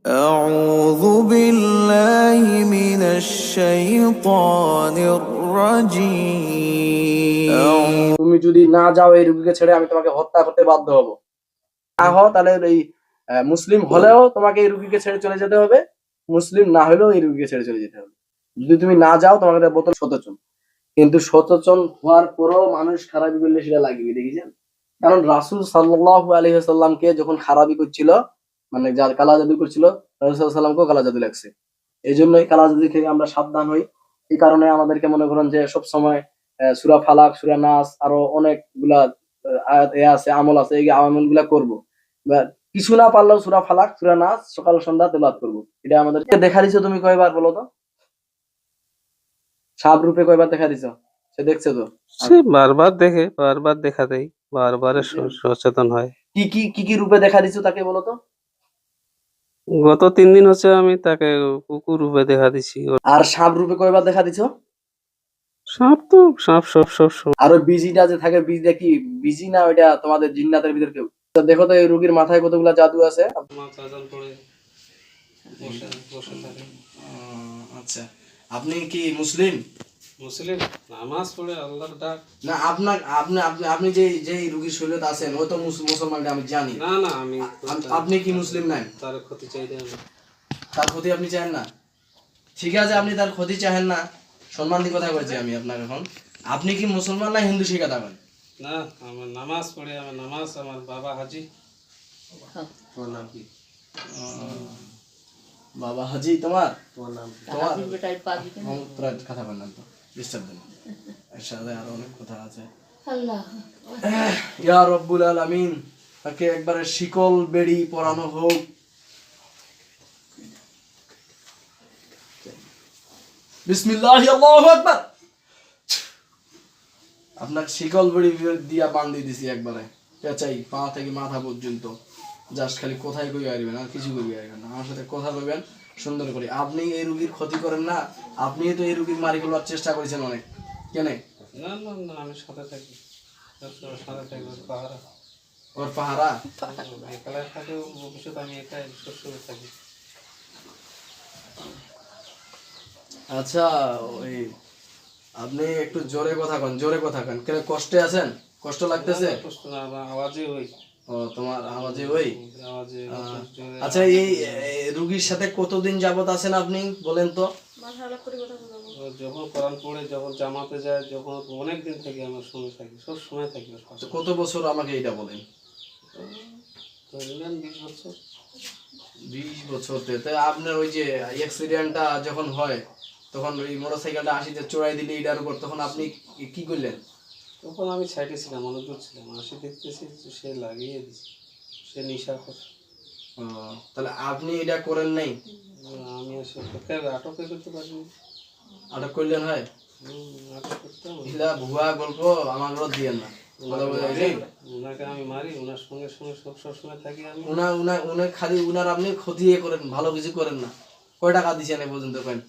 أعوذ بالله من الشيطان الرجيم তুমি যদি না যাও এই রোগীকে ছেড়ে আমি তোমাকে হত্যা করতে বাধ্য হব। না হও তাহলে এই মুসলিম হলেও তোমাকে এই রোগীকে ছেড়ে চলে যেতে হবে, মুসলিম না হলেও এই রোগীকে ছেড়ে চলে যেতে হবে। যদি তুমি না যাও তোমাকে বোতল সচেতন, কিন্তু সচেতন হওয়ার পরও মানুষ খারাপি করলে সেটা লাগবে, দেখেছেন? কারণ রাসূল সাল্লাল্লাহু আলাইহি ওয়াসাল্লামকে যখন খারাপি করছিল, মানে যার কালা জাদু করছিল, রাসূল সাল্লাল্লাহু আলাইহি ওয়াসাল্লামকেও কালা জাদু লাগছে। এই জন্যই কালা জাদু থেকে আমরা সাবধান হই। এই কারণে আমাদেরকে মনে করেন যে সব সময় সূরা ফালাক, সূরা নাস আরো অনেকগুলা আয়াত আছে, আমল আছে, এই আমলগুলা করব। বা কিছু না পারলেও সূরা ফালাক, সূরা নাস সকাল সন্ধ্যা তেলাওয়াত করব। এটা আমাদেরকে দেখা দিছো তুমি কয়বার বলো তো? সাপ রূপে কয়বার দেখা দিছো? সে দেখছে তো? সে বারবার দেখে, বারবার দেখা দেয়, বারবার সচেতন হয়। কি রূপে দেখা দিছো তাকে বলো তো? গত 3 দিন হচ্ছে আমি তাকে কুকুর রূপে দেখা দিছি। আর সাপ রূপে কয়বার দেখা দিছো? সাপ তো সাপ সব আর ওই বিজিটা যে থাকে, বিজিটা কি বিজি না ওইটা তোমাদের জিন্নাতের ভিতর কেউ? তো দেখো তো এই রোগীর মাথায় কতগুলা জাদু আছে। আচ্ছা, আপনি কি মুসলিম? মুসলিম নামাজ পড়ে আল্লাহর ডাক। না আপনার আপনি আপনি আপনি যে যে রোগীর শরীরে আছেন ও তো মুসলমান, আমি জানি। না না আমি আপনি কি মুসলিম নাই? তার ক্ষতি চাই না। তার ক্ষতি আপনি চান না? ঠিক আছে, আপনি তার ক্ষতি চাহেন না, সম্মান দিয়ে কথা বলছি আমি আপনাকে এখন। আপনি কি মুসলমান না হিন্দু শিখা থাকেন? না আমার নামাজ পড়ে, আমার নামাজ, আমার বাবা হাজি। তোমার নাম কি? বাবা হাজি তোমার? তোমার নাম কি? তোমার কথা বললাম তো, ডিস্টার্ব দেন। এর সাথে আরো অনেক কথা আছে। ইয়া রব্বুল আলামিন, তাকে একবারে শিকল বেড়ি পরানো হোক। বিসমিল্লাহি আল্লাহু আকবার। আপনার শিকল বেড়ি দিয়া বান্ধি দিছি একবারে পেঁচাই, পা থেকে মাথা পর্যন্ত। জাস্ট খালি কোথায় কই আসবেন, আর কিছু কই আসবেন না, আমার সাথে কথা বলবেন সুন্দর করে। আপনি এই রোগীর ক্ষতি করেন না, আপনি তো এই রোগীর মারি ফেলার চেষ্টা করেছেন অনেক। কেন? না না না আমি সাথে থাকি, সাথে থাকি। পাহারা, ওর পাহারা একালায় থাকে, ভবিষ্যৎ আমি একাই সবসময় থাকি। আচ্ছা, ওই আপনি একটু জোরে কথা কন, জোরে কথা কন। কেন কষ্টে আছেন? কষ্ট লাগতেছে? কষ্ট না, আওয়াজে ওই। ও তোমার আওয়াজে ওই। আওয়াজে আচ্ছা, এই রোগীর সাথে কতদিন যাবত আছেন আপনি বলেন তো? যখন কোরআন পড়ে, যখন জামাতে যায়, যখন অনেক দিন থেকে আমার সঙ্গে থাকি, সব সময় থাকি। কত বছর আমাকে এটা বলেন? ধরলেন 20 বছর। 20 বছর? তাই আপনার ওই যে অ্যাক্সিডেন্টটা যখন হয় তখন ওই মোটরসাইকেলটা আশিতে চড়াই দিলে এটার উপর, তখন আপনি কি করলেন? তখন আমি সাইডে ছিলাম, মনোযোগ ছিলাম, আসি দেখতেছি সে লাগিয়ে দিছে, সে নেশা করে। তাহলে আপনি এটা করেন নাই? আমি আসে আটক করতে পারিনি। আটক করলেন হয়? আটক করতাম। এটা ভুয়া গল্প আমার দিয়েন না। ওনাকে আমি মারি, ওনার সঙ্গে সঙ্গে সবসময় থাকি আমি। উনার খালি উনার আপনি ক্ষতি করেন, ভালো কিছু করেন না। কয় টাকা দিচ্ছেন এ পর্যন্ত? করেন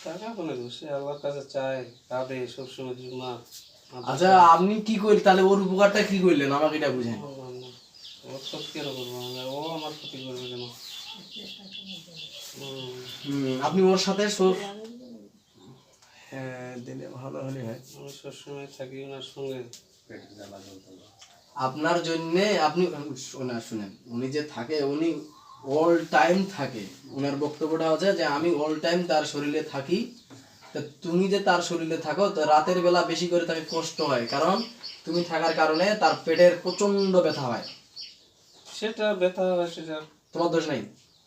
টাকা কোনো সে আল্লাহর কাছে চায়, কাঁদে সবসময় জুমা। আচ্ছা, আপনি কি করলেন তাহলে? ওর উপকারটা কি করলেন আমাকে এটা বুঝেন। ওর ক্ষতি কেন করবো? ও আমার ক্ষতি করবে কেন? আপনি ওর সাথে হ্যাঁ দিলে ভালো হলে হয়। আমি সবসময় থাকি ওনার সঙ্গে। আপনার জন্য আপনি শুনেন, উনি যে থাকে উনি অল টাইম থাকে। উনার বক্তব্যটা হচ্ছে যে আমি অল টাইম তার শরীরে থাকি। তা তুমি যে তার শরীরে থাকো, তো রাতের বেলা বেশি করে তাকে কষ্ট হয়, কারণ তুমি থাকার কারণে তার পেটের প্রচন্ড ব্যথা হয়। সেটা ব্যথা হয়, সেটা তোমার দোষ নাই।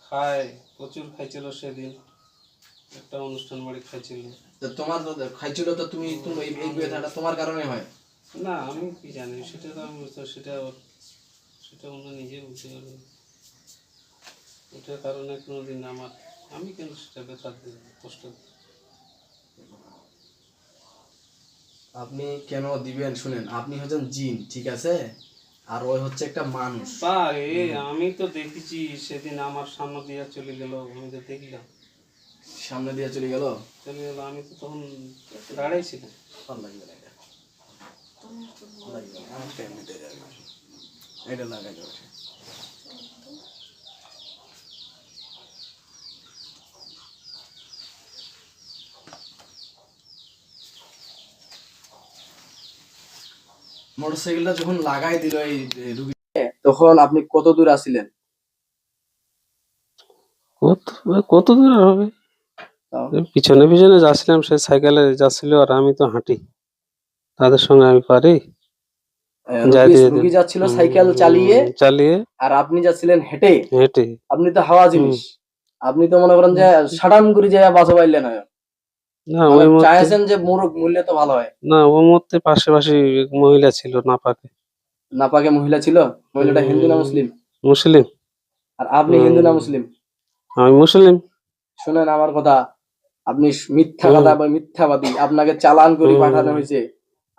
খায়, প্রচুর খাইছিল সেদিন, একটা অনুষ্ঠান বাড়ি খাইছিল। তো তোমার খাইছিল, তো তুমি এই ব্যথাটা তোমার কারণে হয় না? আমি কি জানি, সেটা তো আমি বুঝতে, সেটা অন্য নিজে বুঝতে পারবে। ওটার কারণে কোনোদিন আমি কেন সেটা ব্যথা কষ্ট। আপনি কেন দিবেন? শুনেন, আপনি হচ্ছেন জিন, ঠিক আছে, আর ওই হচ্ছে একটা মানুষ। আমি তো দেখেছি সেদিন আমার সামনে দিয়ে চলে গেল, আমি তো দেখলাম। সামনে দিয়ে চলে গেল? আমি তো তখন দাঁড়াইছিলাম। এটা লাগাই যাবে। মোটরসাইকেলটা যখন লাগাই দিল এই রুগী, তখন আপনি কত দূর আসিলেন? কত কত দূর আর হবে? তাও এই পিছনে পিছনে যাচ্ছিলাম, সে সাইকেলে যাচ্ছিল আর আমি তো হাঁটি, তাদের সঙ্গে আমি পারি যাইতে যেতে। রুগী যাচ্ছিল সাইকেল চালিয়ে, চালিয়ে আর আপনি যাচ্ছিলেন হেঁটে। হেঁটে। আপনি তো হাওয়া জিনিস, আপনি তো মনে করেন যে সাডান করে যায় বাঁচা পাইলেন হয়, না মানে ওই মুহূর্তে, চাইছেন যে মোরগ মূল্যে তো ভালো হয়। না ওই মুহূর্তে পাশাপাশি এক মহিলা ছিল না পাকে। নাপাকে মহিলা ছিল? মহিলাটা হিন্দু না মুসলিম? মুসলিম। আর আপনি হিন্দু না হুম, মুসলিম? আমি মুসলিম। শুনেন আমার কথা, আপনি মিথ্যা হুম, কথা বা মিথ্যাবাদী, আপনাকে চালান করে পাঠানো হুম, হয়েছে।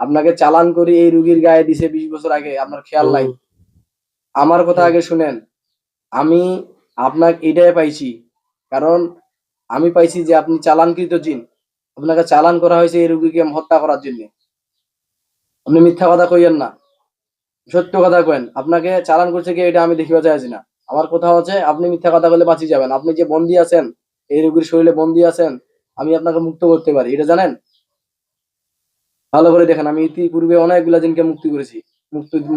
আপনাকে চালান করে এই রুগীর গায়ে দিছে 20 বছর আগে, আপনার খেয়াল নাই। হুম, আমার কথা হুম, আগে শুনেন। আমি আপনাকে এটাই পাইছি, কারণ আমি পাইছি যে আপনি চালানকৃত জিন। আপনাকে চালান করা হয়েছে এই রুগীকে হত্যা করার জন্য। আপনি মিথ্যা কথা কইয়েন না, সত্য কথা কেন। আপনাকে চালান করছে কি এটা আমি দেখিবা চাইছি না। আমার কথা হচ্ছে আপনি মিথ্যা কথা বলে বাঁচি যাবেন। আপনি যে বন্দী আছেন, এই রোগীর শরীরে বন্দী আছেন, আমি আপনাকে মুক্ত করতে পারি, এটা জানেন? ভালো করে দেখেন, আমি ইতিপূর্বে অনেকগুলা জিনকে মুক্তি করেছি,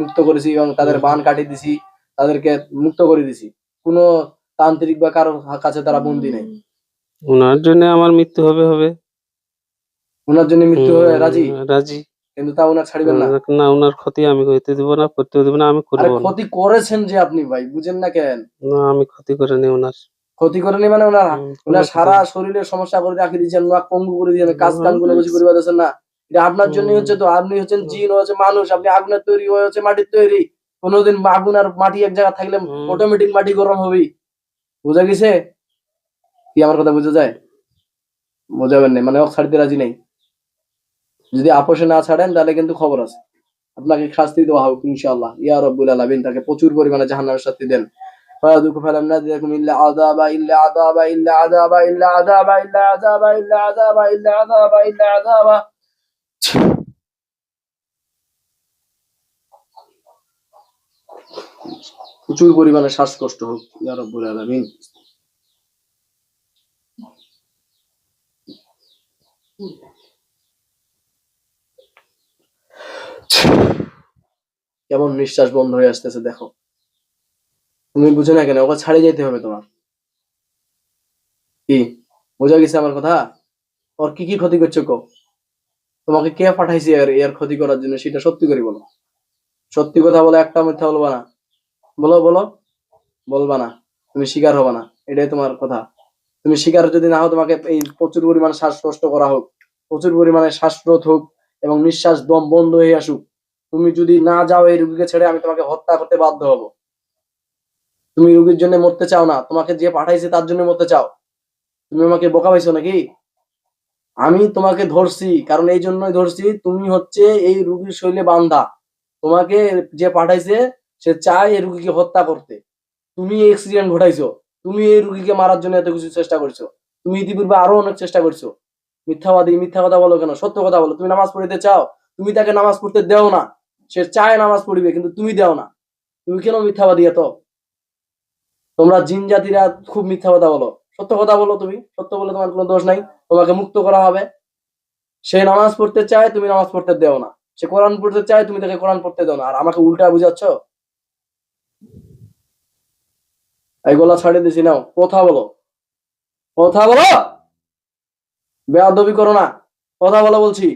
মুক্ত করেছি এবং তাদের বান কাটিয়ে দিছি, তাদেরকে মুক্ত করে দিছি। কোনো তান্ত্রিক বা কারোর কাছে তারা বন্দী নেই। ওনার জন্য আমার মৃত্যু হবে হবে। ওনার জন্য মৃত্যু হয়ে রাজি, রাজি। কিন্তু তা ওনার ছাড়িবেন না। না, ওনার ক্ষতি আমি হইতে দিব না, করতে দিব না, আমি আরে করবো না। ক্ষতি করেছেন যে আপনি, ভাই বুঝেন না কেন? না, আমি ক্ষতি করিনি ওনার। ক্ষতি করেনি মানে ওনার কোনো ওনার ক্ষতি সারা নেই। শরীরের সমস্যা করে রাখি দিয়েছেন, নাক পঙ্গু করে দিয়েছেন, কাজ কাম গুলো বেশি করে পাচ্ছেন না। এটা আপনার জন্যই হচ্ছে। তো আপনি হচ্ছেন জিন, ও হচ্ছে মানুষ। আপনি আগুনের তৈরি, ও হচ্ছে মাটির তৈরি। কোনোদিন আগুন আর মাটি এক জায়গা থাকলে অটোমেটিক মাটি গরম হবেই। বোঝা গেছে কি? আমার কথা বুঝা যায়? বোঝাবেন না মানে, ছাড়তে রাজি নেই। যদি আপোষে না ছাড়েন তাহলে কিন্তু খবর আছে, আপনাকে শাস্তি দেওয়া হোক ইনশাআল্লাহ। ইয়া রব্বুল আলামিন তাকে প্রচুর পরিমাণে জাহান্নামের শাস্তি দেন। فذوقوا فلم نزدكم إلا عذابا إلا عذابا إلا عذابا إلا عذابا إلا عذابا إلا عذابا إلا عذابا إلا عذابا। প্রচুর পরিমাণে শ্বাসকষ্ট হোক ইয়া রব্বুল আলামিন। কেমন নিঃশ্বাস বন্ধ হয়ে আসতেছে দেখো। তুমি বুঝো না কেন? ওকে ছাড়িয়ে যেতে হবে তোমার। কি বোঝা গেছে আমার কথা? ওর কি কি ক্ষতি করছো কো? তোমাকে কে পাঠাইছে এর ক্ষতি করার জন্য, সেটা সত্যি করে বলো। সত্যি কথা বলো, একটা মিথ্যা বলবা না। বলো বলো, বলবা না, তুমি শিকার হবা না, এটাই তোমার কথা। তুমি শিকার যদি না হও, তোমাকে এই প্রচুর পরিমাণে শ্বাসকষ্ট করা হোক, প্রচুর পরিমাণে শ্বাসরোধ হোক এবং নিঃশ্বাস দম বন্ধ হয়ে আসুক, তুমি যদি না যাও এই রুগীকে ছেড়ে, আমি তোমাকে হত্যা করতে বাধ্য হব। তুমি রুগীর জন্য মরতে চাও না, তোমাকে যে পাঠাইছে তার জন্য মরতে চাও। তুমি আমাকে বোকা পাইছো নাকি? আমি তোমাকে ধরছি, কারণ এই জন্যই ধরছি, তুমি হচ্ছে এই রুগীর শরীরে বান্ধা। তোমাকে যে পাঠাইছে সে চায় এই রুগীকে হত্যা করতে। তুমি এই অ্যাক্সিডেন্ট ঘটাইছো, তুমি এই রুগীকে মারার জন্য এত কিছু চেষ্টা করছো। তুমি ইতিপূর্বে আরো অনেক চেষ্টা করছো। মিথ্যাবাদী, মিথ্যা কথা বলো কেন? সত্য কথা বলো। তুমি নামাজ পড়িতে চাও, তুমি তাকে নামাজ পড়তে দেও না। সে চায় নামাজ পড়িবে কিন্তু তুমি দেও না। তুমি কেন মিথ্যাবাদী এত? তোমরা জিন জাতিরা খুব মিথ্যা কথা বলো। সত্য কথা বলো, তুমি সত্য বলে তোমার কোনো দোষ নাই। তোমাকে মুক্ত করা হবে। সে নামাজ পড়তে চায়, তুমি নামাজ পড়তে দেও না। সে কোরআন পড়তে চায়, তুমি তাকে কোরআন পড়তে দাও না। আর আমাকে উল্টা বুঝাচ্ছ। এই গলা ছাড়িয়ে দিছি, নাও কথা বলো, কথা বলো, বেয়াদবি করো না, কথা বলো বলছি,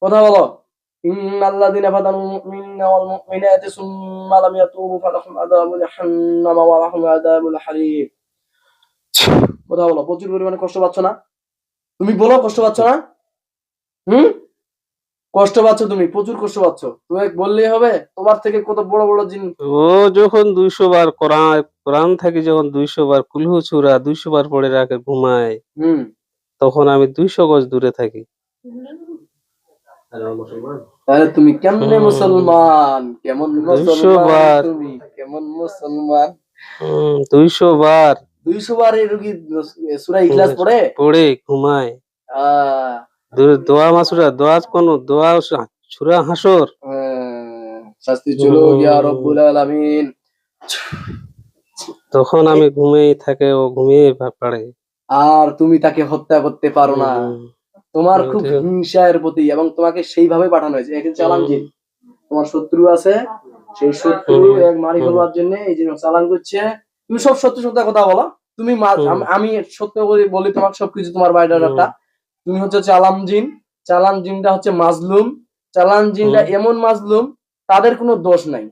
কথা বলো। ইন্নাল্লাযীনা ফাতানুল মুমিনিনা ওয়াল মুমিনাতি সুম্মা লাম ইয়াতুবু ফালাহুম আযাবু জাহান্নাম ওয়া লাহুম আযাবুল হারিক। কথা বলো। প্রচুর পরিমাণে কষ্ট পাচ্ছ না? তুমি বলো, কষ্ট পাচ্ছ না? হুম, কষ্ট পাচ্ছ, তুমি প্রচুর কষ্ট পাচ্ছ। তুমি বললেই হবে? তোমার থেকে কত বড় বড় জিন। ও যখন 200 বার কোরআন কোরআন থেকে যখন 200 বার কুলহু সূরা 200 বার পড়ে রাখে ঘুমায়, হুম, তখন আমি 200 গজ দূরে থাকি। তাহলে তুমি কেমনে হুম, মুসলমান? কেমন 200 মুসলমান বার। তুমি? কেমন মুসলমান? 200 বার 200 বার এই রুগী সূরা হুম, ইখলাস পড়ে? পড়ে ঘুমায়। আহ দোয়া মাসুরা, দোয়া কোন দোয়া সূরা হাসর। শাস্তি চলো ইয়া হুম, রব্বুল আলামিন। তখন আমি ঘুমিয়ে থাকে, ও ঘুমিয়ে পাড়ে। আর তুমি তাকে হত্যা করতে পারো না। হুম, তোমার খুব হিংসা এর প্রতি, এবং তোমাকে সেইভাবে পাঠানো হয়েছে। একে চালান জিন। তোমার শত্রু আছে, সেই শত্রু এক মারি ফেলবার জন্য এই যে চালান করছে। তুমি সব সত্য সত্য কথা বলো। তুমি আমি সত্য করে বলি তোমাকে সবকিছু, তোমার বায়োডাটা। তুমি হচ্ছে চালান জিন। চালান জিনটা হচ্ছে মাজলুম। চালান জিনটা এমন মাজলুম, তাদের কোনো দোষ নাই।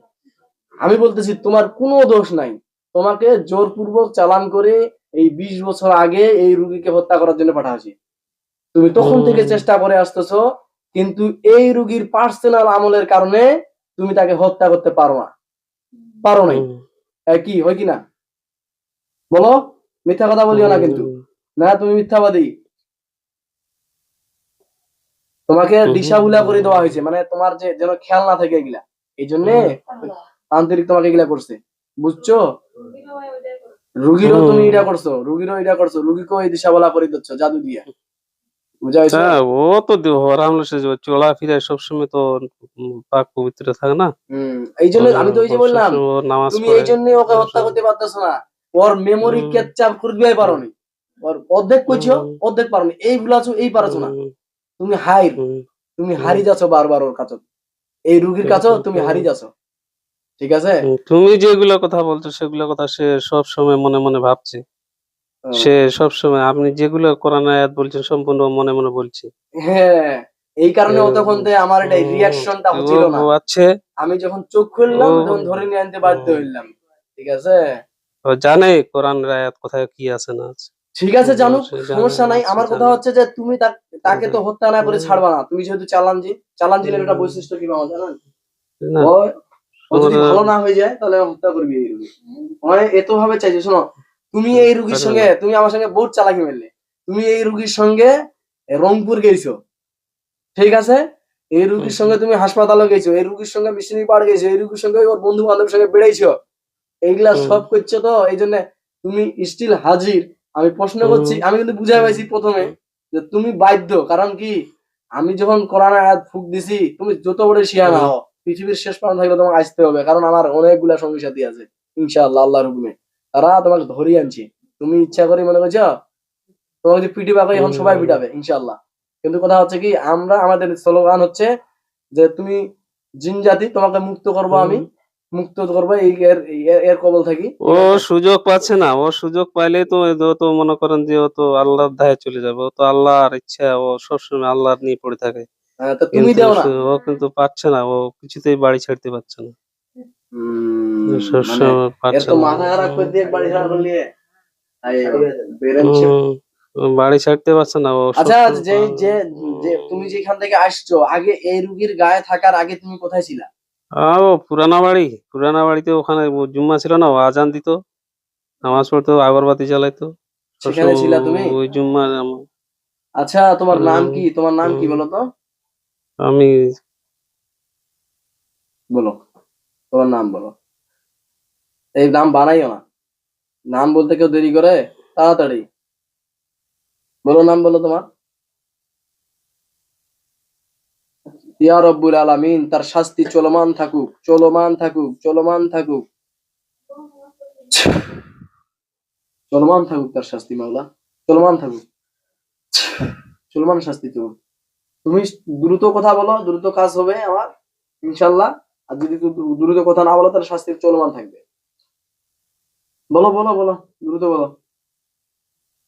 আমি বলতেছি তোমার কোনো দোষ নাই। তোমাকে জোরপূর্বক চালান করে এই 20 বছর আগে এই রুগীকে হত্যা করার জন্য পাঠাচ্ছি। তুমি তখন থেকে চেষ্টা করে আসতেছো, কিন্তু এই রুগীর পার্সোনাল আমলের কারণে তুমি তাকে হত্যা করতে পারো না, পারো নাই। কি হয় কি না বলো? মিথ্যা কথা বলিও না কিন্তু। না, তুমি মিথ্যাবাদী। তোমাকে দিশাগুলা করে দেওয়া হয়েছে, মানে তোমার যে যেন খেয়াল না থাকে এগুলা, এই জন্য তান্ত্রিক তোমাকে এগুলা করছে, বুঝছো? রুগীরও তুমি এটা করছো, রুগীরও এটা করছো, রুগীকেও এই দিশাবলা করে দিচ্ছ জাদু দিয়ে, বুঝাইছো? হ্যাঁ, ও তো চলাফেরা সবসময় তো পাক পবিত্র থাকে না। এই জন্য আমি তো এই যে বললাম, সবসময় ও নামাজ তুমি পড়ে। এই জন্য ওকে হত্যা করতে পারতেছো না। ওর মেমোরি ক্যাপচার করতে পারোনি। ওর অর্ধেক কইছো, অর্ধেক পারোনি। এইগুলা এই পারছো না। তুমি তুমি হারি যাচ্ছ বারবার ওর কাছে, এই রুগীর কাছেও তুমি হারি যাচ্ছ, ঠিক আছে? তুমি যেগুলো কথা বলছো সেগুলো কথা সে সব সময় মনে মনে ভাবছে। সে সব সময় আপনি যেগুলো কোরআন আয়াত বলছেন সম্পূর্ণ মনে মনে বলছে। হ্যাঁ, এই কারণে ও তখন আমার এটা রিয়াকশনটা হচ্ছিল না। আছে, আমি যখন চোখ খুললাম তখন ধরে নিয়ে আনতে বাধ্য হইলাম, ঠিক আছে? ও জানে কোরআন আয়াত কোথায় কি আছে না আছে। ঠিক আছে, জানুক, সমস্যা নাই। আমার কথা হচ্ছে যে তুমি তাকে তো হত্যা না করে ছাড়বা না। তুমি যেহেতু চালান জিনের একটা বৈশিষ্ট্য কি বাবা জানেন? ও যদি ভালো না হয়ে যায় তাহলে হত্যা করবি এই রুগী। মানে এত ভাবে চাইছে, শোনো, তুমি এই রুগীর সঙ্গে, তুমি আমার সঙ্গে বহুত চালাকি মেললে। তুমি এই রুগীর সঙ্গে রংপুর গেছো, ঠিক আছে? এই রুগীর সঙ্গে তুমি হাসপাতালে গেছো, এই রুগীর সঙ্গে মিশনি পাড় গেছো, এই রুগীর সঙ্গে ওর বন্ধু বান্ধবের সঙ্গে বেড়াইছো, এইগুলা সব করছো। তো এই জন্য তুমি স্টিল হাজির। আমি প্রশ্ন করছি, আমি কিন্তু বুঝাই পাইছি প্রথমে যে তুমি বাধ্য। কারণ কি, আমি যখন কোরআন আয়াত ফুক দিছি, তুমি যত বড় শিয়া না হও, পৃথিবীর শেষ প্রান্ত থাকলে তোমাকে আসতে হবে। কারণ আমার অনেকগুলা সঙ্গী সাথী আছে, ইনশাআল্লাহ আল্লাহর হুকুমে তারা তোমাকে ধরিয়ে আনছি। তুমি ইচ্ছা করে মনে করছো তোমাকে যদি পিটি পাবে, এখন সবাই পিটাবে ইনশাআল্লাহ। কিন্তু কথা হচ্ছে কি, আমরা আমাদের স্লোগান হচ্ছে যে তুমি জিন জাতি, তোমাকে মুক্ত করবো আমি, মুক্ত করবো এই এর কবল থাকি। ও সুযোগ পাচ্ছে না, ও সুযোগ পাইলেই তো তো মনে করেন যে ও তো আল্লাহর ধারে চলে যাবে। ও তো আল্লাহর ইচ্ছা, ও সবসময় আল্লাহর নিয়ে পড়ে থাকে। তো তুমি কিন্তু দাও না। ও কিন্তু পাচ্ছে না, ও কিছুতেই বাড়ি ছাড়তে পারছে না। মানে সবসময় এর পাচ্ছে তো না। মাথা খারাপ করে দিয়ে বাড়ি ছাড়া করলে ও বাড়ি ছাড়তে পারছে না ও আচ্ছা, সবসময়। যে যে যে তুমি যেখান থেকে আসছো, আগে এই রুগীর গায়ে থাকার আগে তুমি কোথায় ছিলা? ও পুরানা বাড়িতে ওখানে জুম্মা ছিল না, ও আজান দিত, নামাজ পড়তো, আগরবাতি জ্বালাইতো সেখানে সবসময় ছিলা তুমি? ওই জুম্মা। আচ্ছা, তোমার নাম কি? তোমার নাম কি বলো তো? আমি বলো, তোমার নাম বলো। এই নাম বানাইও না, নাম বলতে কেউ দেরি করে? তাড়াতাড়ি বলো, নাম বলো তোমার। ইয়া রব্বুল আলামিন, তার শাস্তি চলমান থাকুক, চলমান থাকুক, চলমান থাকুক, চলমান থাকুক তার শাস্তি। মাওলা, চলমান থাকুক, চলমান শাস্তি। তুমি দ্রুত কথা বলো, দ্রুত কাজ হবে আমার ইনশাল্লাহ। আর যদি দ্রুত কথা না বলো তাহলে শাস্তি চলমান থাকবে। বলো বলো বলো, দ্রুত বলো।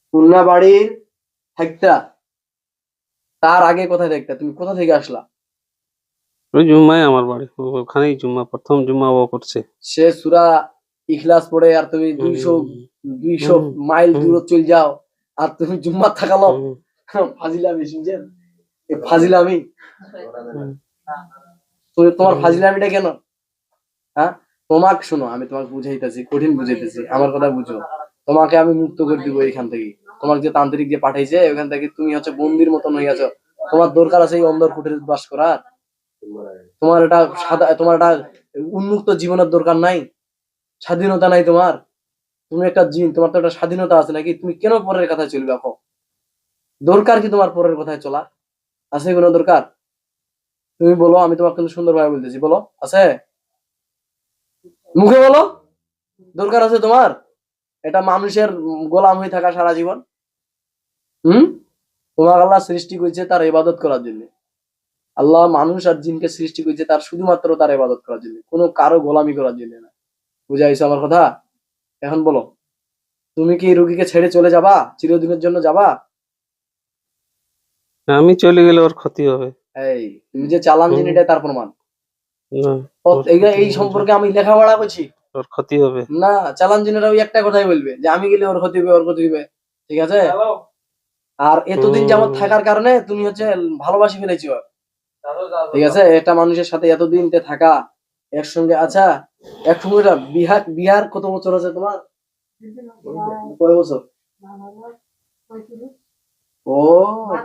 খুলনা বাড়ির থাকতা, তার আগে কোথায় থাকতা? তুমি কোথা থেকে আসলা? ওই জুম্মায় আমার বাড়ি, ওখানেই জুম্মা, প্রথম জুম্মা ও করছে। সে সূরা ইখলাস পড়ে আর তুমি 200 মাইল দূর চলে যাও, আর তুমি জুম্মা থাকালো। ফাজিলামি, শুনছেন? ফাজিলামি, তোমার ফাজিলামিটা কেন? হ্যাঁ, তোমাকে শোনো, আমি তোমাকে বুঝাইতেছি, কঠিন বুঝাইতেছি, আমার কথা বুঝো। তোমাকে আমি মুক্ত করে দিব এখান থেকে। তোমাকে যে তান্ত্রিক যে পাঠাইছে ওখান থেকে তুমি হচ্ছে বন্দির মতন হয়ে আছো। তোমার দরকার আছে এই অন্ধর কুটিরে বাস করার? তোমার এটা তোমার এটা উন্মুক্ত জীবনের দরকার নাই? স্বাধীনতা নাই তোমার? তুমি একটা জিন, তোমার তো একটা স্বাধীনতা আছে নাকি? তুমি কেন পরের কথায় চলবে? এখন দরকার কি তোমার পরের কথায় চলা? আছে কোনো দরকার? তুমি বলো, আমি তোমাকে কিন্তু সুন্দরভাবে বলতেছি, বলো আছে? মুখে বলো, দরকার আছে তোমার এটা মানুষের গোলাম হয়ে থাকা সারা জীবন? তোমার আল্লাহ সৃষ্টি করেছে তার ইবাদত করার জন্য। আল্লাহ মানুষ আর জিনকে সৃষ্টি করেছে তার শুধুমাত্র তার ইবাদত করার জন্য, কোনো কারো গোলামি করার জন্য না। বুঝাইছো আমার কথা? এখন বলো, তুমি কি এই রুগীকে ছেড়ে চলে যাবা, চিরদিনের জন্য যাবা? আমি চলে গেলে ওর ক্ষতি হবে। এই তুমি যে চালান জিন, হুম। এটাই তার প্রমাণ। না, ওর এই ক্ষতি হবে। সম্পর্কে আমি লেখাপড়া করছি ওর ক্ষতি হবে। না। চালান জিনেরা ওই একটা কথাই বলবে যে আমি গেলে ওর ক্ষতি হবে, ওর ক্ষতি হবে। ঠিক আছে? আর এতদিন যাবত হুম। থাকার কারণে তুমি হচ্ছে ভালোবাসি ফেলেছি ওর। ঠিক আছে? এটা মানুষের সাথে এতদিন থাকা একসঙ্গে। আচ্ছা, একসঙ্গে বিহার বিহার কত বছর আছে তোমার? কয় বছর? ও,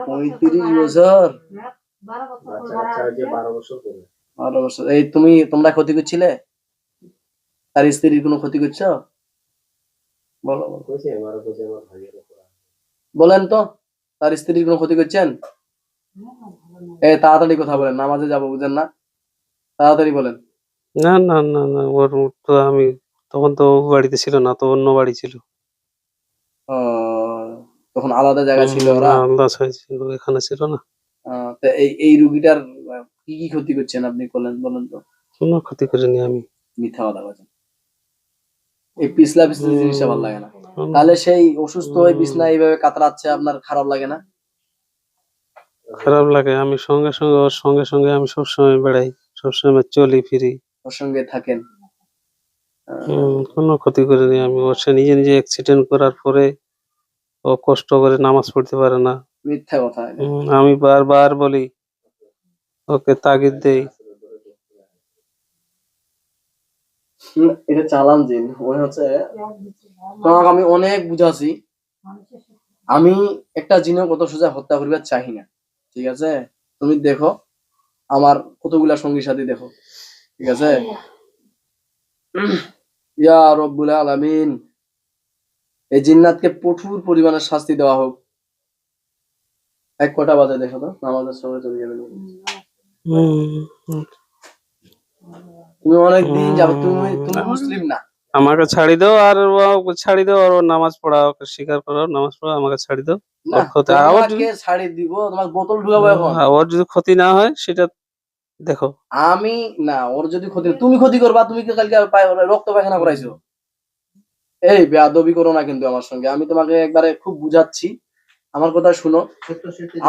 35 বছর। 12 বছর। এই তোমরা ক্ষতি করছিলে? তার স্ত্রীর কোনো ক্ষতি করছো? বলো বলেন তো, তার স্ত্রীর কোনো ক্ষতি করছেন? তাড়াতাড়ি কথা বলেন, নামাজে যাবো, বুঝেন না? তাড়াতাড়ি বলেন। না না না না, ওর তো আমি তখন তো ও বাড়িতে ছিল না, তো অন্য বাড়ি ছিল। তখন আলাদা জায়গা ছিল ওরা। আন্দাজ হয়েছিল, এখানে ছিল না। তা এই রুগীটার কি কি ক্ষতি করছেন আপনি বলেন তো? কোনো ক্ষতি করিনি আমি। মিথ্যা কথা বলছেন। এই পিছলা পিছলি জিনিসটা ভালো লাগে না। হুম। তাহলে সেই অসুস্থ হয়ে বিছনা এইভাবে কাতরাচ্ছে, আপনার খারাপ লাগে না? খারাপ লাগে। আমি সঙ্গে সঙ্গে ওর সঙ্গে সঙ্গে আমি সবসময় বেড়াই, সবসময় চলি ফিরি। ওর সঙ্গে থাকেন? কোনো ক্ষতি করিনি আমি। ও সে নিজে নিজে অ্যাক্সিডেন্ট করার পরে ও কষ্ট করে নামাজ পড়তে পারে না। মিথ্যা কথা এটা। আমি বারবার বলি, ওকে তাগিদ দেই। এটা চালান জিন। মনে হচ্ছে তোমাকে আমি অনেক বুঝাছি। আমি একটা জিনও কত সোজা হত্যা করিবার চাহি না। ঠিক আছে? তুমি দেখো আমার কতগুলা সঙ্গী সাথী দেখো। ঠিক আছে? ইয়া রব্বুল আলামিন, এই জিন্নাতকে প্রচুর পরিমাণে শাস্তি দেওয়া হোক। এক কটা বাজে দেখো তো, নামাজের সময় চলে যাবে। তুমি অনেক দিন যাবে, তুমি মুসলিম না। আমাকে ছাড়ি দাও, আর ছাড়ি দাও, আর ওর নামাজ পড়া, ওকে স্বীকার করো, নামাজ পড়া, আমাকে ছাড়ি দাও। না, ওর ক্ষতি তোমাকে ছাড়ি দিব, তোমার বোতল ঢুকাবো এখন। ওর যদি ক্ষতি না হয় সেটা দেখো। আমি না, ওর যদি ক্ষতি, তুমি ক্ষতি করবা। তুমি কি কালকে রক্ত পায়খানা করাইছো? এই বেয়াদবি করো না কিন্তু আমার সঙ্গে। আমি তোমাকে একবারে খুব বুঝাচ্ছি, আমার কথা শুনো।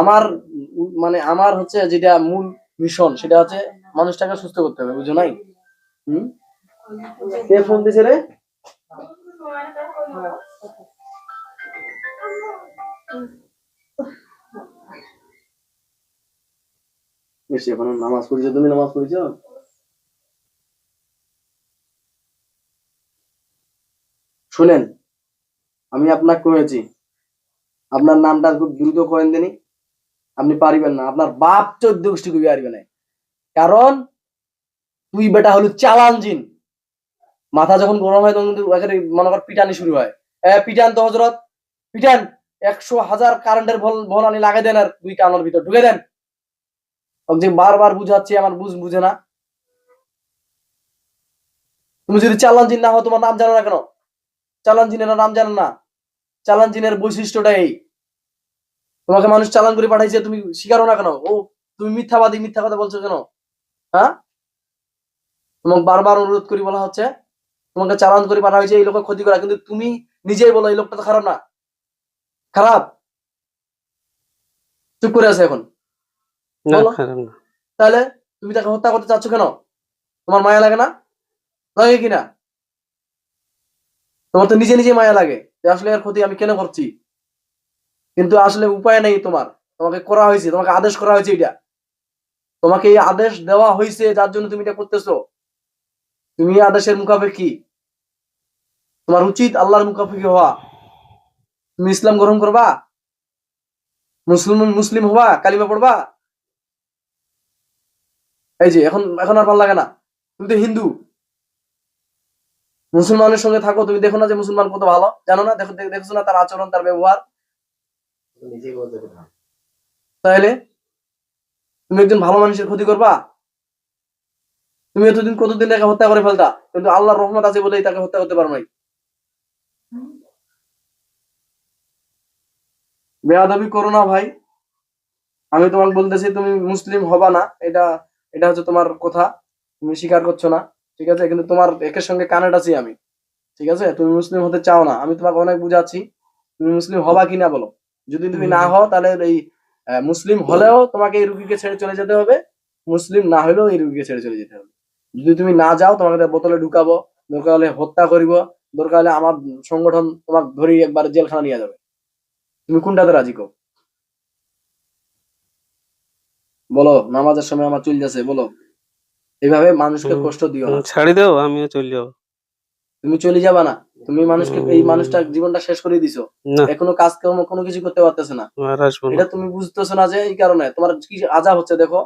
আমার মানে আমার হচ্ছে যেটা মূল মিশন, সেটা হচ্ছে মানুষটাকে সুস্থ করতে হবে, বুঝো নাই? কে ফোন দিছে রে? বেশি এখন নামাজ পড়েছো? তুমি নামাজ পড়েছো? শুনেন, আমি আপনাকে কয়েছি, আপনার নামটা খুব দ্রুত কয়েন দেনি। আপনি পারিবেন না, আপনার বাপ 14 গোষ্ঠী কবি পারবে না। কারণ তুই বেটা হলো চালান জিন। মাথা যখন গরম হয় তখন কিন্তু মনে কর পিটানি শুরু হয়। পিটান তো হজরত, পিটান। 100,000 কারেন্টের ভল আনি লাগাই দেন, আর 2 কানের ভিতর ঢুকে দেন। যে বারবার বুঝাচ্ছি, আমার বুঝে না। তুমি যদি চালান জিন না হও, তোমার নাম জানো না কেন? চালান জিনের নাম জানো না? চালান জিনের বৈশিষ্ট্যটা এই, তোমাকে মানুষ চালান করে পাঠাইছে, তুমি স্বীকারও না কেন? তুমি মিথ্যাবাদী, মিথ্যা কথা বলছো কেন? হ্যাঁ, তোমাকে বারবার অনুরোধ করি বলা হচ্ছে, তোমাকে চালান করে পাঠা হয়েছে এই লোকের ক্ষতি করা, কিন্তু তুমি নিজেই বলো এই লোকটা তো খারাপ না। খারাপ? চুপ করে আছে এখন। বলো তাহলে তুমি তাকে হত্যা করতে চাচ্ছ কেন? তোমার মায়া লাগে না? লাগে কিনা? তোমার তো নিজে নিজে মায়া লাগে যে আসলে এর ক্ষতি আমি কেন করছি, কিন্তু আসলে উপায় নেই তোমার। তোমাকে করা হয়েছে, তোমাকে আদেশ করা হয়েছে, এটা তোমাকে এই আদেশ দেওয়া হয়েছে, যার জন্য তুমি এটা করতেছো। তুমি আদেশের মুখাপেক্ষী, তোমার উচিত আল্লাহর মুখাপেক্ষী হওয়া। তুমি ইসলাম গ্রহণ করবা, মুসলিম হবা, কালিমা পড়বা। এই যে এখন এখন আর ভালো লাগে না। তুমি তো হিন্দু, মুসলমানের সঙ্গে থাকো, তুমি দেখো না যে মুসলমান কত ভালো? জানো না? দেখছো না তার আচরণ, তার ব্যবহার? তাহলে তুমি একজন ভালো মানুষের ক্ষতি করবা? তুমি কতদিন তাকে হত্যা করে ফেলতা, কিন্তু আল্লাহর রহমত আছে বলেই তাকে হত্যা করতে পারো নাই। বেয়াদবি করো না ভাই। আমি তোমাকে বলতেছি তুমি মুসলিম হবা না, এটা এটা হচ্ছে তোমার কথা, তুমি স্বীকার করছো না, ঠিক আছে, কিন্তু তোমার একের সঙ্গে কানেক্ট আছি আমি, ঠিক আছে, তুমি মুসলিম হতে চাও না, আমি তোমাকে অনেক বুঝাচ্ছি, তুমি মুসলিম হবা কিনা বলো। যদি তুমি না হও তাহলে এই মুসলিম হলেও তোমাকে এই রুগীকে ছেড়ে চলে যেতে হবে, মুসলিম না হলেও এই রুগীকে ছেড়ে চলে যেতে হবে। যদি তুমি না যাও তোমাকে বোতলে ঢুকাবো, দরকার হলে হত্যা করিব, দরকার হলে আমার সংগঠন তোমাকে ধরি একবার জেলখানা নিয়ে যাবে। তুমি কোনটাতে রাজি কো বলো? নামাজের সময় আমার চুল যাচ্ছে বলো, এইভাবে মানুষকে কষ্ট দিও না। ছাড়ি দাও, আমিও চলে যাবো। তুমি চলে যাবা না, তুমি মানুষকে এই মানুষটার জীবনটা শেষ করে দিছো, না, এখনো কাজকর্ম কোনো কিছু করতে পারতেছে না, আর আসবো না। এটা তুমি বুঝতেছো না, যে এই কারণে তোমার কি আযাব হচ্ছে, দেখো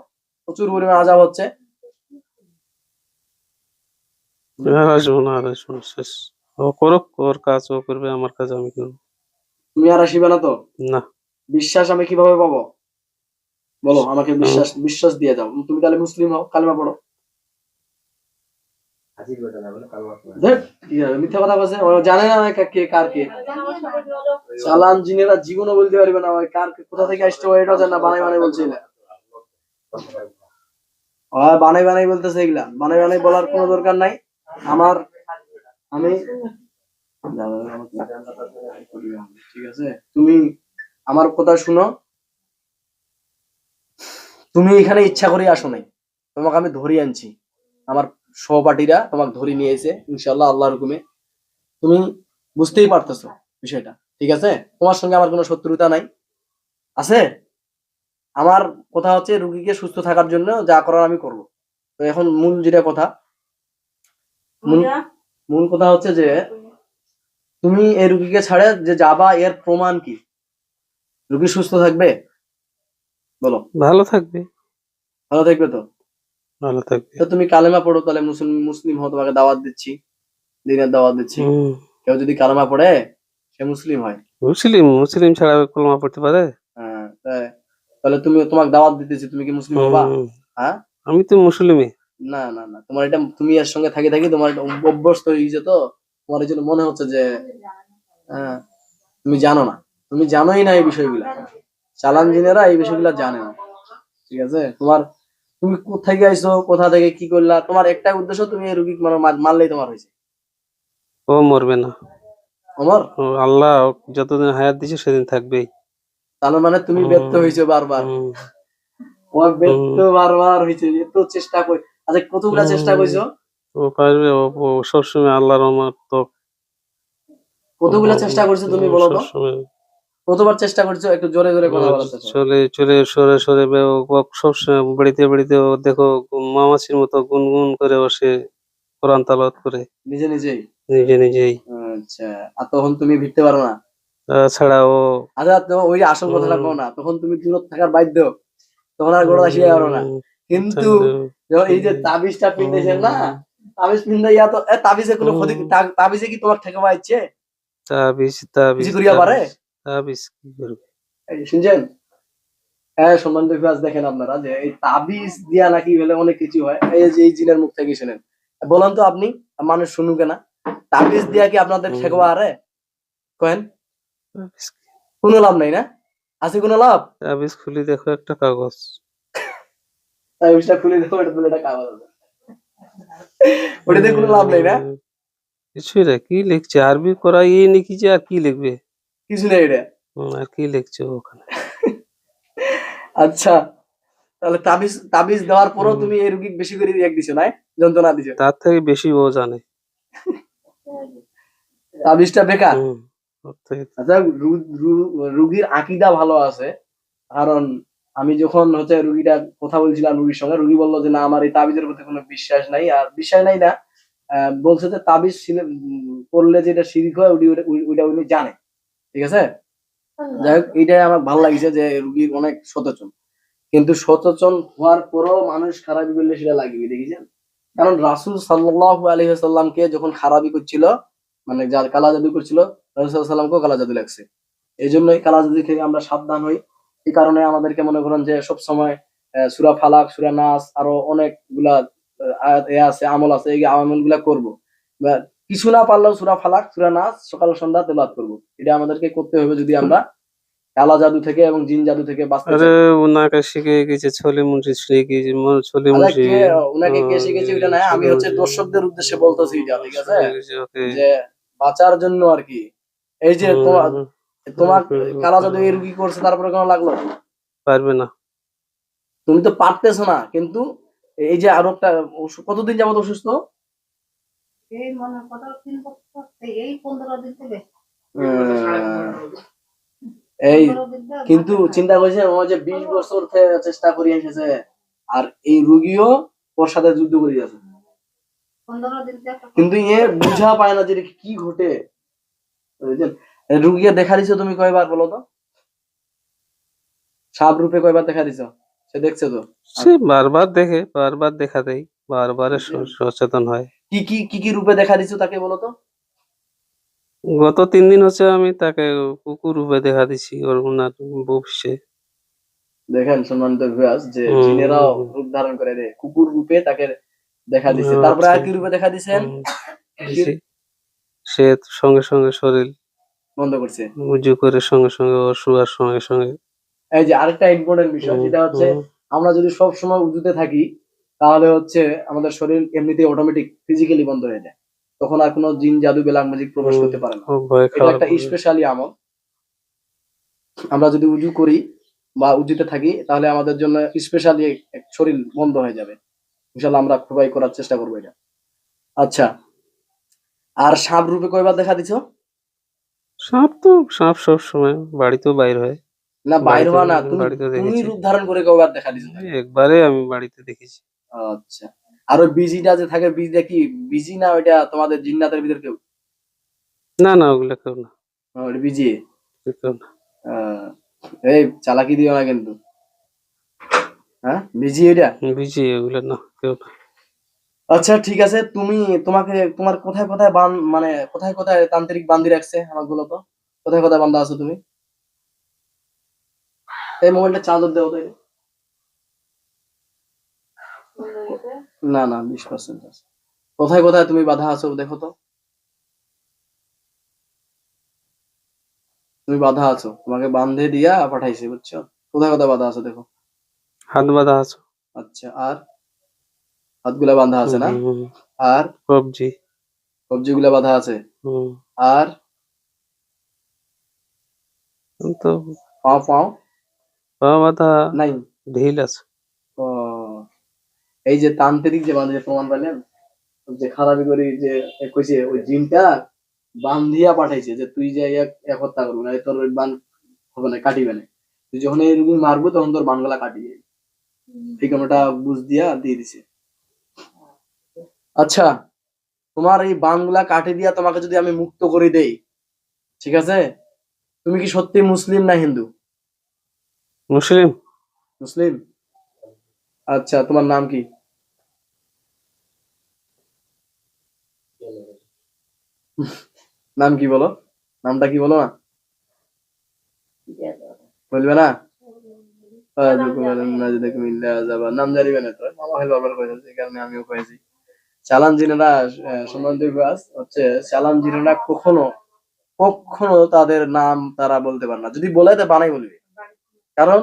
প্রচুর পরিমাণ আযাব হচ্ছে। আর আসবো না, আর আসবো না, শেষ। ও করুক, ওর কাজ ও করবে, আমার কাজ আমি করবো। তুমি আর আসিবে না তো? না। বিশ্বাস আমি কিভাবে পাবো বলো আমাকে? বিশ্বাস বিশ্বাস দিয়ে যাও, তুমি তাহলে মুসলিম হও, কালেমা পড়ো। ধ্যাৎ, কি হবে, মিথ্যা কথা বলছে, ও জানে না কে কার কে। চালান জিনেরা জীবনও বলতে পারবে না ওই কার কোথা থেকে আসছে, ও এটাও জানে না, বানাই বানাই বলছে এগুলা। বানাই বানাই বলতেছে এগুলা, বানাই বানাই বলার কোনো দরকার নাই আমার। আমি ঠিক আছে, তুমি আমার কথা শুনো, তুমি এখানে ইচ্ছা করে আসো নাই, তোমাকে আমি ধরিয়ে আনছি, আমার সহপাঠীরা তোমাকে ধরে নিয়ে এসে ইনশাল্লাহ আল্লাহর হুকুমে। তুমি বুঝতেই পারতেছো বিষয়টা, ঠিক আছে, তোমার সঙ্গে আমার কোনো শত্রুতা নাই, আছে। আমার কথা হচ্ছে রুগীকে সুস্থ থাকার জন্য যা করার আমি করব। তো এখন মূল যেটা কথা, মূল মূল কথা হচ্ছে যে তুমি এই রুগীকে ছাড়ে যে যাবা, এর প্রমাণ কি? রুগী সুস্থ থাকবে বলো? ভালো থাকবে। ভালো থাকবে তো? ভালো থাকবে। তো তুমি কালেমা পড়ো, তাহলে মুসলিম মুসলিম হও, তোমাকে দাওয়াত দিচ্ছি, দিনের দাওয়াত দিচ্ছি। কেউ যদি কালেমা পড়ে সে মুসলিম হয়। মুসলিম মুসলিম ছাড়া কলমা পড়তে পারে? হ্যাঁ, তাহলে তুমি, তোমাকে দাওয়াত দিতেছি, তুমি কি মুসলিম হবা? হ্যাঁ, আমি তো মুসলিমই। না না না, তোমার এটা, তুমি এর সঙ্গে থাকি থাকি তোমার এটা অভ্যস্ত হয়ে গেছে, তো তোমার এই জন্য মনে হচ্ছে যে হ্যাঁ, তুমি জানো না, তুমি জানোই না এই বিষয়গুলা, চালান জিনেরা এই বিষয়গুলা জানে না, ঠিক আছে। তোমার, তুমি কোথায় আইছো, কোথা থেকে কি করলা, তোমার একটাই উদ্দেশ্য, তুমি এই রুগী মারলেই তোমার হয়েছে। ও মরবে না, আমার ও আল্লাহ যতদিন হায়াত দিছে সেদিন থাকবেই। তার মানে তুমি ব্যর্থ হয়েছো বারবার, তোমার ব্যর্থ বারবার হয়েছে, এত চেষ্টা করি, আচ্ছা কতগুলা চেষ্টা করছো? ও পারবে, ও সবসময় আল্লাহর রহমত তো। কতগুলা চেষ্টা করছো তুমি বলো তো? সবসময় কতবার চেষ্টা করছো, একটু জোরে জোরে কথা বলার চেষ্টা করো। চলে চলে সরে সরে ও সবসময় বাড়িতে বাড়িতে ও দেখো মামাসির মতো গুনগুন করে বসে কোরআন তালাওয়াত করে নিজে নিজেই? নিজে নিজেই। আচ্ছা, আর তখন তুমি ভিড়তে পারো না? তাছাড়া ও আচ্ছা, তোমার ওই আসল কথাটা কও না, তখন তুমি দূরত থাকার বাধ্য, তখন আর গোড়া আসিয়া পারো না, কিন্তু যখন এই যে তাবিজটা পিন্দেছেন না, তাবিজ পিন্দা ইয়া তো তাবিজে কোনো ক্ষতি, তাবিজে কি তোমার ঠেকাবা ইচ্ছে তাবিজ তাবিজ কিছু করিয়া পারে? তাবিজ কি করবে? এই শুনছেন? হ্যাঁ, সম্মানিত ভিউয়ার্স, দেখেন আপনারা যে এই তাবিজ দিয়া নাকি হলে অনেক কিছু হয়, এই যে এই জিনের মুখ থেকে শুনেন, বলেন তো আপনি, মানুষ শুনুকে না, তাবিজ দিয়া কি আপনাদের ঠেকবা আরে? কেন? তাবিজ কি? কোনো লাভ নাই না? আছে কোনো লাভ? তাবিজ খুলে দেখো একটা কাগজ, তাবিজটা খুলে দেখো, এটা তুলে একটা কাগজ আছে, ওটাতে কোনো লাভ নাই না? কিছুই না, কি লিখছে আরবি করা এই লিখেছে, আর কি লিখবে? কিছু নেই এটা। আর কি লিখছে ওখানে? আচ্ছা, তাহলে তাবিজ তাবিজ দেওয়ার পরও তুমি এই রুগী বেশি করে রিয়াক্ট দিছো না, যন্ত্রণা দিছো, তার থেকে বেশি ও জানে। তাবিজটা বেকার। ওর থেকে আচ্ছা, রুগীর আকীদা ভালো আছে, কারণ আমি যখন হচ্ছে রুগীটা কথা বলছিলাম রুগীর সঙ্গে, রুগী বললো যে না আমার এই তাবিজের প্রতি কোনো বিশ্বাস নাই, আর বিশ্বাস নাই না, বলছে যে তাবিজ করলে যেটা শিরক হয় ওইটা উনি জানে, ঠিক আছে। যাই হোক, এইটাই আমার ভালো লাগছে যে রুগীর অনেক সচেতন, কিন্তু সচেতন হওয়ার পরও মানুষ খারাপি করলে সেটা লাগবে, দেখেছেন? কারণ রাসূল সাল্লাল্লাহু আলাইহি ওয়াসাল্লামকে যখন খারাপি করছিল, মানে যার কালা জাদু করছিল, রাসূল সাল্লাল্লাহু আলাইহি ওয়াসাল্লামকেও কালা জাদু লাগছে। এই জন্যই কালা জাদু থেকে আমরা সাবধান হই। এই কারণে আমাদেরকে মনে করেন যে সব সময় সূরা ফালাক, সূরা নাস, আরো অনেকগুলা আয়াত আছে, আমল আছে, এই আমলগুলা করব। বা কিছু না পারলেও সূরা ফালাক, সূরা নাস সকাল সন্ধ্যা তেলাওয়াত করব। এটা আমাদেরকে করতে হবে যদি আমরা কালা জাদু থেকে এবং জিন জাদু থেকে বাঁচতে আরে চাই। ওনাকে শিখে গেছে ছলি মুন্সি শিখে গেছে ছলি আচ্ছা, মুন্সি কে উনাকে কে শিখেছে ওইটা না, আমি হচ্ছে দর্শকদের উদ্দেশ্যে বলতেছি এটা, ঠিক আছে? ওকে যে বাঁচার জন্য আর কি। এই যে তোমার তোমার কালা জাদু এই রুগী করছে, তারপরে কোনো লাগলো? পারবে না। তুমি তো পারতেছো না, কিন্তু এই যে রোগটা কতদিন যাবত অসুস্থ? এই মনে হয় 15 দিন এই 15 দিন থেকে এই 15 দিন থেকে কিন্তু চিন্তা করছেন, ও যে 20 বছর থেকে চেষ্টা করে এসেছে, আর এই রুগীও ওর সাথে যুদ্ধ করে আছে, 15 দিন থেকে কিন্তু এ বুঝা পায় না যে এটা কি ঘটে। বুঝলেন? রুগীকে দেখা দিছো তুমি কয়বার বলো তো? সাপ রূপে কয়বার দেখা দিছো? সে দেখছে তো? সে বারবার দেখে, বারবার দেখা দেয়, বারবার সচেতন হয়। কি কি কি কি রূপে দেখা দিছো তাকে বলো তো? গত 3 দিন হচ্ছে আমি তাকে কুকুর রূপে দেখা দিছি ওর ওনার অফিসে। দেখেন সম্মানিত ভিউয়ার্স, যে জিনেরাও রূপ ধারণ করে রে, কুকুর রূপে তাকে দেখা দিছে। তারপরে আর কি রূপে দেখা দিছেন? দিছি। সে সঙ্গে সঙ্গে শরীর বন্ধ করছে। উজু করে সঙ্গে সঙ্গে ও শোয়ার সঙ্গে সঙ্গে এই যে আরেকটা ইম্পর্টেন্ট বিষয়, যেটা হচ্ছে আমরা যদি সব সময় উজুতে থাকি, তাহলে হচ্ছে আমাদের শরীর এমনিতেই অটোমেটিক ফিজিক্যালি বন্ধ হয়ে যায়, তখন আর কোনো জিন জাদু বেলাং ম্যাজিক প্রবেশ করতে পারে না। ভয় এটা খাওয়ার একটা স্পেশালি আমল। আমরা যদি উজু করি বা উজুতে থাকি, তাহলে আমাদের জন্য স্পেশালি শরীর বন্ধ হয়ে যাবে। ইনশাল্লাহ আমরা সবাই করার চেষ্টা করবো এটা। আচ্ছা, আর সাপ রূপে কয়বার দেখা দিছো? সাপ সব সময় বাড়িতেও বাইর হয়। না, বাইর হওয়া না, তুমি বাড়িতে তুমি দেখেছি। রূপ ধারণ করে কয়বার দেখা দিছো? একবারে আমি বাড়িতে দেখেছি। আচ্ছা, আর ওই বিজিটা যে থাকে, বিজিটা কি বিজি না ওইটা তোমাদের জিন্নাতের ভিতর কেউ? না না, ওগুলা কেউ না, ওটা বিজি। কেউ না। আহ, এই চালাকি দিও না কিন্তু, হ্যাঁ বিজি এটা। বুঝি ওগুলা না, কেউ না। আচ্ছা ঠিক আছে, তোমার কোথায় কোথায় মানে কোথায় কোথায় তান্ত্রিক বান্ধি রাখছে আমার বলো তো? কোথায় কোথায় বান্ধা আছো তুমি? এই মোবাইলটা চার্জ দেও তো এটা। না না, 20% আছে। কোথায় কোথায় তুমি বাধা আছো দেখো তো? তুমি বাধা আছো, তোমাকে বান্ধে দিয়া পাঠাইছি, বুঝছো? কোথায় কোথায় বাধা আছো দেখো। হাত বাঁধা আছে। আচ্ছা, আর হাতগুলা বাঁধা আছে না? আর কবজি। কবজিগুলা বাঁধা আছে? আর তো পাও পাও পা বাঁধা নাই? ঢিল আছে। ও, এই যে তান্ত্রিক যে বাঁধে প্রমাণ পাইলেন, যে খারাপি করি যে কইছে ওই জিনটা বান্ধিয়া পাঠাইছে যে তুই যে এক হত্যা করবি না, তোর ওই বান হবে না, কাটিবে না। তুই যখন এই রুগী মারবো তখন তোর বানগুলা কাটিয়ে এই কোনটা বুঝ দিয়া দিয়ে দিছে। আচ্ছা, তোমার এই বানগুলা কাটি দিয়া তোমাকে যদি আমি মুক্ত করে দেই, ঠিক আছে? তুমি কি সত্যি মুসলিম না হিন্দু? মুসলিম। মুসলিম। আচ্ছা, তোমার নাম কি? নাম কি বলো? নামটা কি বলো না? বলবে না? নাম জানিবে না তো, মামা হইলো আবার কইছে, এই কারণে আমিও কইছি। চালান জিনেরা সম্বন্ধে হচ্ছে, চালান জিনেরা কখনো কখনো তাদের নাম তারা বলতে পারে না, যদি বলে তো বানাই বলবে। কারণ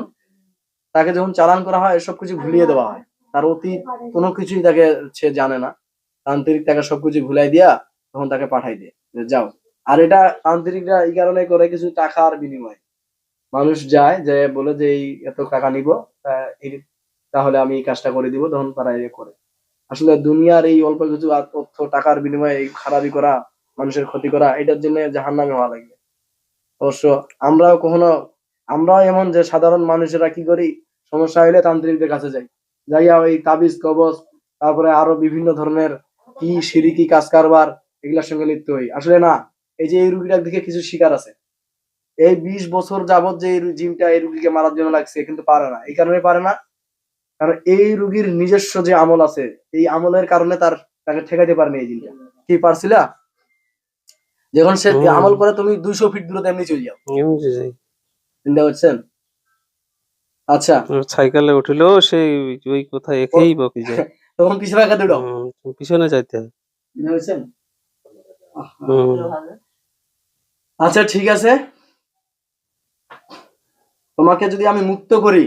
তাকে যখন চালান করা হয় সবকিছু ভুলিয়ে দেওয়া হয়, তার অতীত কোনো কিছুই তাকে সে জানে না। তান্ত্রিক তাকে সবকিছু ভুলাই দিয়া তখন তাকে পাঠাই দিয়ে যে যাও। আর এটা তান্ত্রিকরা এই কারণে করে, কিছু টাকার বিনিময়ে মানুষ যায় যে বলে যে এই এত টাকা নিব, তাহলে আমি এই কাজটা করে দিব, তখন তারা এ করে। আসলে দুনিয়ার এই অল্প কিছু আর তথ্য টাকার বিনিময়ে এই খারাপি করা, মানুষের ক্ষতি করা, এটার জন্য জাহান্নামে হওয়া লাগবে। অবশ্য আমরাও এমন যে সাধারণ মানুষেরা কি করি, সমস্যা হইলে তান্ত্রিকদের কাছে যাই, যাইয়া ওই তাবিজ কবজ, তারপরে আরো বিভিন্ন ধরনের কি শিরিকি কাজ কারবার, এগুলোর সঙ্গে লিপ্ত হই। আসলে না, এই যে এই রুগীটার দিকে কিছু শিকার আছে। এই 20 বছর যাবত যে এই জিনটা এই রুগীকে মারার জন্য লাগছে, কিন্তু পারে না। এই কারণে পারে না, কারণ এই রুগীর নিজস্ব যে আমল আছে, এই আমলের কারণে তাকে ঠেকাইতে পারেনি এই জিনটা। কি পারছিলা? যখন সে আমল করে তুমি 200 ফিট দূরে এমনি চলে যাও। চিন্তা করছেন? আচ্ছা, সাইকেলে উঠিলেও সেই ওই কোথায় একেই বকি যায়। তখন পিছনে রাখা দুটো পিছনে যাইতে হয়। চিন্তা করছেন? আচ্ছা ঠিক আছে, তোমাকে যদি আমি মুক্ত করি,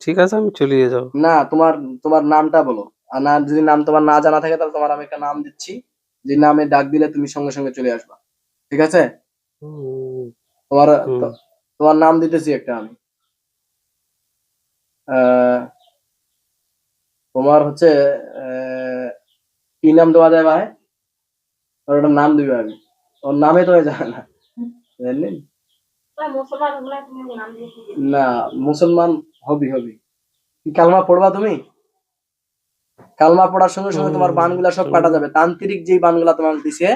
ঠিক আছে, আমি চলে যাবো। না তোমার তোমার নামটা বলো। আর না যদি নাম তোমার না জানা থাকে তাহলে তোমার আমি একটা নাম দিচ্ছি, যে নামে ডাক দিলে তুমি সঙ্গে সঙ্গে চলে আসবা। ঠিক আছে? হুম, তোমার হুম। তোমার নাম দিতেছি একটা আমি। আহ, তোমার হচ্ছে আহ, কি নাম দেওয়া যায় ভাই? ওর একটা নাম দিবে আমি, ওর নামে তো জানে না, জানলেন? না, মুসলমান হবি হবি। কি কালমা পড়বা তুমি? কালমা পড়ার সঙ্গে সঙ্গে তোমার বানগুলা সব কাটা যাবে। তান্ত্রিক যেই বানগুলা তোমার দিছে,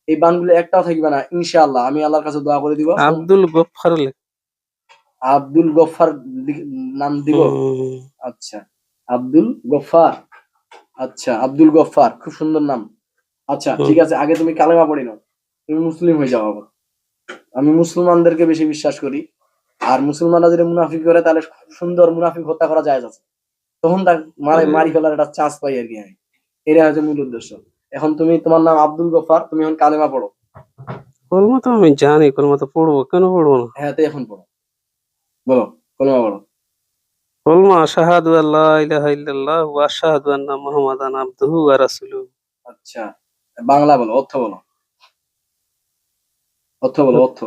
এই বানগুলো একটাও থাকবে না ইনশাআল্লাহ। আমি আল্লাহর কাছে দোয়া করে দিব। আব্দুল গফফার আব্দুল গফফার নাম দিব। হুম, আচ্ছা, আব্দুল গফফার। আচ্ছা, আব্দুল গফফার, খুব সুন্দর নাম। আচ্ছা হুম। ঠিক আছে, আগে তুমি কালেমা পড়ি নাও, তুমি মুসলিম হয়ে যাও আবার। আমি মুসলমানদেরকে বেশি বিশ্বাস করি। আর মুসলমানরা যদি মুনাফিক করে তাহলে খুব সুন্দর মুনাফিক হত্যা করা যায় আছে, তখন তার মারি ফেলার একটা চান্স পাই আর কি আমি। এটা হচ্ছে মূল উদ্দেশ্য। এখন তুমি, তোমার নাম আব্দুল গফফার, তুমি এখন কালেমা পড়ো। কলমা তো আমি জানি, কলমা তো পড়বো, কেন পড়বো না? হ্যাঁ, তো এখন পড়ো, বলো কালেমা পড়ো। কলমা আশহাদু আল্লা ইলাহা ইল্লাল্লাহ ওয়া আশহাদু আন্না মুহাম্মাদান আবদুহু ওয়া রাসূলুহু। আচ্ছা, বাংলা বলো, অর্থ বলো, অর্থ বলো, অর্থ।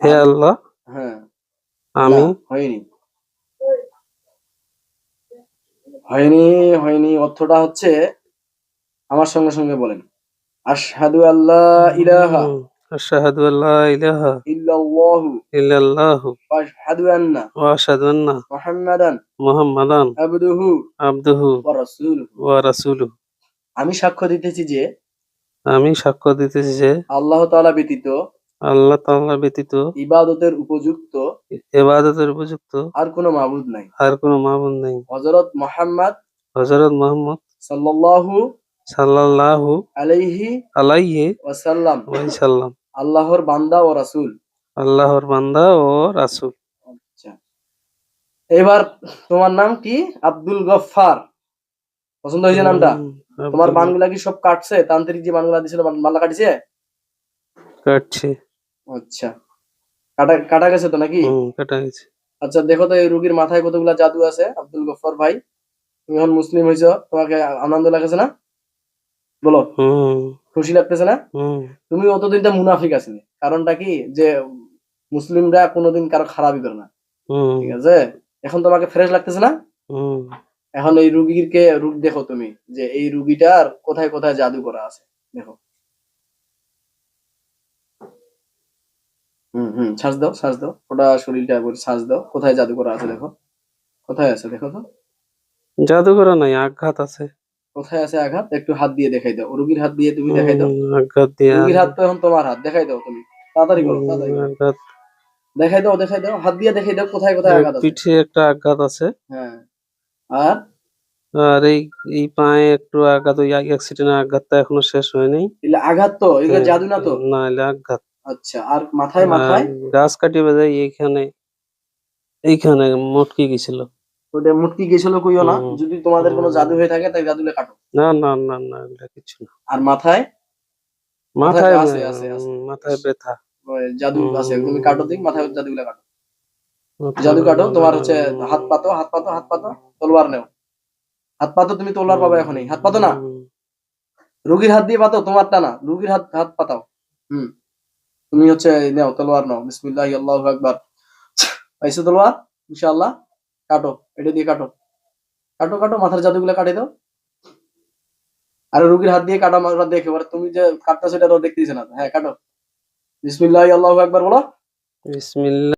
হে আল্লাহ, হ্যাঁ, না আমি হয়নি, হয়নি, হয়নি। অর্থটা হচ্ছে, আমার সঙ্গে সঙ্গে বলেন, আশহাদু আল্লাহ ইলাহা আশহাদু আল্লা ইলাহা ইল্লাল্লাহু ইল্লাল্লাহু ওয়া আশহাদু আন্না ওয়া আশহাদু আন্না মুহাম্মাদান মুহাম্মাদান আবদুহু আবদুহু ওয়া রাসূলুহু। ওয়া রাসূলুহু। আমি সাক্ষ্য দিতেছি যে আমি সাক্ষ্য দিতেছি যে আল্লাহ তাআলা ব্যতীত আল্লাহ তাআলা ব্যতীত ইবাদতের উপযুক্ত ইবাদতের উপযুক্ত আর কোনো মাবুদ নাই। আর কোনো মাবুদ নেই। হযরত মুহাম্মদ হযরত মুহাম্মদ সাল্লাল্লাহু সাল্লাল্লাহু আলাইহি আলাইহি ওয়াসাল্লাম ওয়াসাল্লাম আল্লাহর বান্দা ও রাসূল। আল্লাহর বান্দা ও রাসূল। আচ্ছা, এবার তোমার নাম কি? আব্দুল গফফার। পছন্দ হয়েছে নামটা? তোমার আব্দুল বানগুলা কি সব কাটছে? তান্ত্রিক যে বানগুলা দিছিল, বানগুলা কাটছে? কাটছে। আচ্ছা, কাটা কাটা গেছে তো নাকি? কাটা গেছে। আচ্ছা, দেখো তো এই রোগীর মাথায় কতগুলা জাদু আছে। আব্দুল গফফার ভাই, তুমি এখন মুসলিম হয়েছো, তোমাকে আনন্দ লাগছে না? বলো, হুম, খুশি লাগতেছে না? হুম, তুমি অতদিন তো মুনাফিক আছিলে, কারণটা কি যে মুসলিমরা কোনোদিন কারো খারাপই করে না। হুম, ঠিক আছে? এখন তোমাকে ফ্রেশ লাগতেছে না? হুম। এখন এই রুগীকে রূপ দেখো তুমি, যে এই রুগীটার কোথায় কোথায় জাদু করা আছে। দেখো, শ্বাস দাও, শ্বাস দাও, ওটা শরীরটা একবার শ্বাস দাও, কোথায় জাদু করা আছে দেখো, কোথায় আছে দেখো তো, জাদুঘর নাই, আঘাত আছে। কোথায় আছে আঘাত? একটু হাত দিয়ে দেখাই দাও, রুগীর হাত দিয়ে তুমি দেখাই দাও। আঘাত দিয়ে রুগীর হাত তো এখন তোমার হাত, দেখাই দাও তুমি, তাড়াতাড়ি করো, তাড়াতাড়ি করো, আঘাত। দেখাই দাও, দেখাই দাও, হাত দিয়ে দেখাই দাও কোথায় কোথায় আঘাত আছে। পিঠে একটা আঘাত আছে। হ্যাঁ, আর আর এই এই পায়ে একটু আঘাত, ওই অ্যাক্সিডেন্টের আঘাতটা এখনো শেষ হয়নি। এগুলা আঘাত তো, এগুলা জাদু না তো? না, এলে আঘাত। আচ্ছা, আর মাথায় আর মাথায় গাছ কাটিয়ে বেজায় এইখানে, এইখানে মটকে গেছিল। ওটা মুটকি গেছিল কইও না, হুম, যদি তোমাদের কোনো জাদু হুম। হয়ে থাকে তাই জাদুলে কাটো। না, না, না, না, এটা কিছু না। আর মাথায়, মাথায় মাথায় আছে আছে আছে মাথায় ব্যথা। ওই জাদু আছে, তুমি কাটো দিক, মাথায় জাদুগুলা কাটো, মাথা জাদু কাটো। তোমার হচ্ছে হাত পাতো, হাত পাতো, হাত পাতো, তলোয়ার নেও, হাত পাতো, তুমি তলোয়ার পাবে এখনই, হাত পাতো না, রুগীর হাত দিয়ে পাতো, তোমারটা না, রুগীর হাত, হাত পাতাও। হুম, তুমি হচ্ছে নেও, তলোয়ার নাও, বিসমিল্লাহি আল্লাহু আকবার। পাইছো তলোয়ার? ইনশাআল্লাহ, কাটো, এটা দিয়ে কাটো, কাটো কাটো, মাথার জাদুগুলা কাটে দাও। আর রুগীর হাত দিয়ে কাটা, ওরা দেখে, এবার তুমি যে কাটতেছো এটা তো দেখতেইছে না। হ্যাঁ, কাটো, বিসমিল্লাহি আল্লাহু আকবার বলো। বিসমিল্লাহ।